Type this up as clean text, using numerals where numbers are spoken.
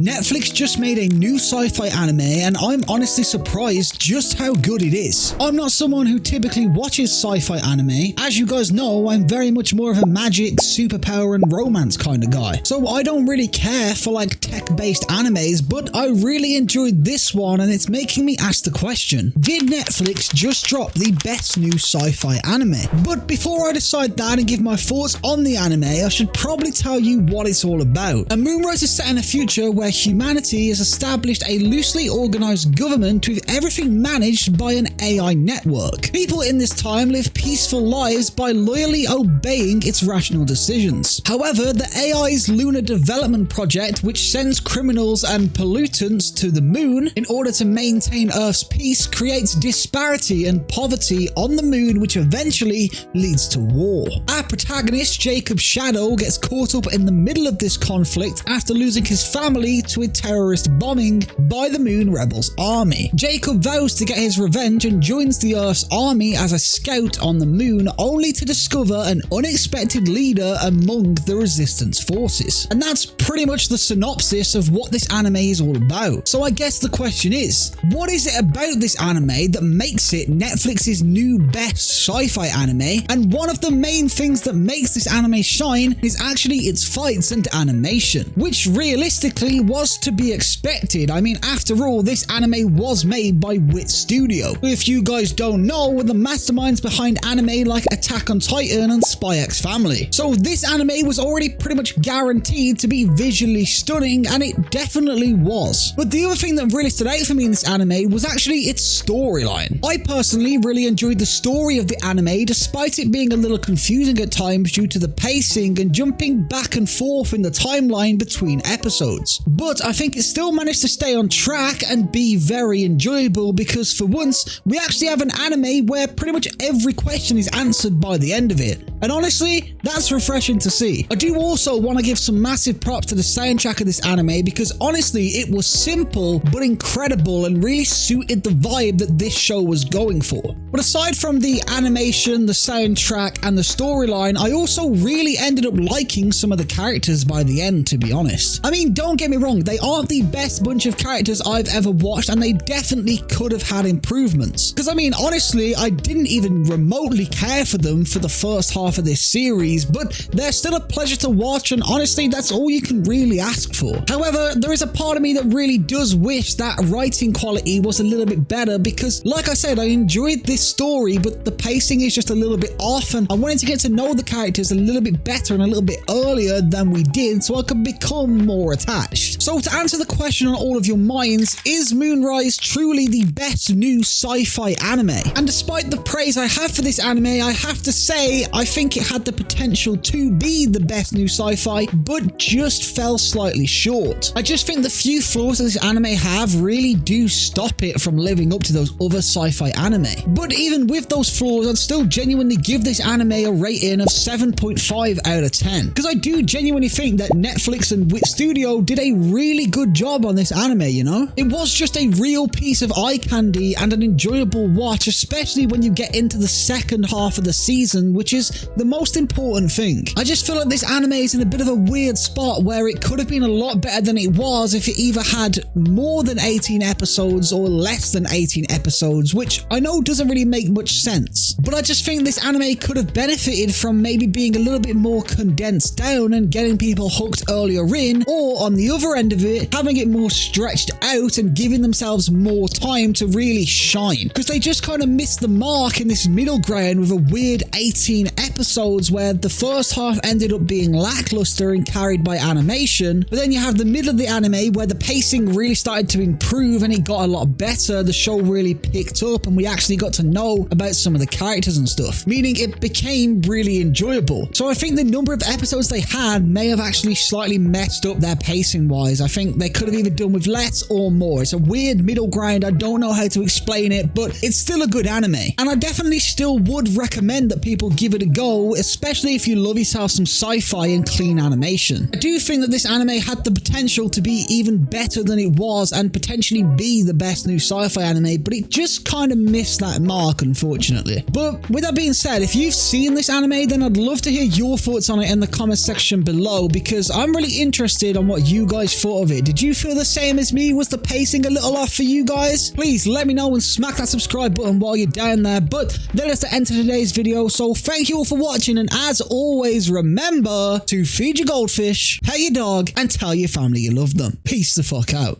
Netflix just made a new sci-fi anime and I'm honestly surprised just how good it is. I'm not someone who typically watches sci-fi anime. As you guys know, I'm very much more of a magic, superpower and romance kind of guy. So I don't really care for like tech-based animes, but I really enjoyed this one and it's making me ask the question, did Netflix just drop the best new sci-fi anime? But before I decide that and give my thoughts on the anime, I should probably tell you what it's all about. And Moonrise is set in a future where humanity has established a loosely organized government with everything managed by an AI network. People in this time live peaceful lives by loyally obeying its rational decisions. However, the AI's lunar development project, which sends criminals and pollutants to the moon in order to maintain Earth's peace, creates disparity and poverty on the moon, which eventually leads to war. Our protagonist, Jacob Shadow, gets caught up in the middle of this conflict after losing his family to a terrorist bombing by the Moon Rebels army. Jacob vows to get his revenge and joins the Earth's army as a scout on the moon, only to discover an unexpected leader among the resistance forces. And that's pretty much the synopsis of what this anime is all about. So I guess the question is, what is it about this anime that makes it Netflix's new best sci-fi anime? And one of the main things that makes this anime shine is actually its fights and animation, which realistically was to be expected. I mean, after all, this anime was made by Wit Studio, who, if you guys don't know, were the masterminds behind anime like Attack on Titan and Spy X Family. So this anime was already pretty much guaranteed to be visually stunning, and it definitely was. But the other thing that really stood out for me in this anime was actually its storyline. I personally really enjoyed the story of the anime, despite it being a little confusing at times due to the pacing and jumping back and forth in the timeline between episodes. But I think it still managed to stay on track and be very enjoyable because for once, we actually have an anime where pretty much every question is answered by the end of it. And honestly, that's refreshing to see. I do also want to give some massive props to the soundtrack of this anime because honestly, it was simple but incredible and really suited the vibe that this show was going for. But aside from the animation, the soundtrack and the storyline, I also really ended up liking some of the characters by the end, to be honest. I mean, don't get me wrong, they aren't the best bunch of characters I've ever watched and they definitely could have had improvements. Because I mean, honestly, I didn't even remotely care for them for the first half of this series, but they're still a pleasure to watch and honestly, that's all you can really ask for. However, there is a part of me that really does wish that writing quality was a little bit better because, like I said, I enjoyed this story, but the pacing is just a little bit off and I wanted to get to know the characters a little bit better and a little bit earlier than we did so I could become more attached. So to answer the question on all of your minds, is Moonrise truly the best new sci-fi anime? And despite the praise I have for this anime, I have to say I think it had the potential to be the best new sci-fi, but just fell slightly short. I just think the few flaws that this anime have really do stop it from living up to those other sci-fi anime. But even with those flaws, I'd still genuinely give this anime a rating of 7.5 out of 10. Because I do genuinely think that Netflix and Wit Studio did a really good job on this anime, you know? It was just a real piece of eye candy and an enjoyable watch, especially when you get into the second half of the season, which is the most important thing. I just feel like this anime is in a bit of a weird spot where it could have been a lot better than it was if it either had more than 18 episodes or less than 18 episodes, which I know doesn't really make much sense. But I just think this anime could have benefited from maybe being a little bit more condensed down and getting people hooked earlier in, or on the other end of it, having it more stretched out and giving themselves more time to really shine. Because they just kind of missed the mark in this middle ground with a weird 18 episodes where the first half ended up being lackluster and carried by animation, but then you have the middle of the anime where the pacing really started to improve and it got a lot better, the show really picked up and we actually got to know about some of the characters and stuff, meaning it became really enjoyable. So I think the number of episodes they had may have actually slightly messed up their pacing wise. I think they could have either done with less or more. It's a weird middle ground, I don't know how to explain it, but it's still a good anime and I definitely still would recommend that people give it a go go, especially if you love yourself some sci-fi and clean animation. I do think that this anime had the potential to be even better than it was and potentially be the best new sci-fi anime, but it just kind of missed that mark, unfortunately. But with that being said, if you've seen this anime, then I'd love to hear your thoughts on it in the comment section below, because I'm really interested on what you guys thought of it. Did you feel the same as me? Was the pacing a little off for you guys? Please let me know and smack that subscribe button while you're down there. But that is the end of today's video, so thank you all for watching, and as always, remember to feed your goldfish, pet your dog, and tell your family you love them. Peace the fuck out.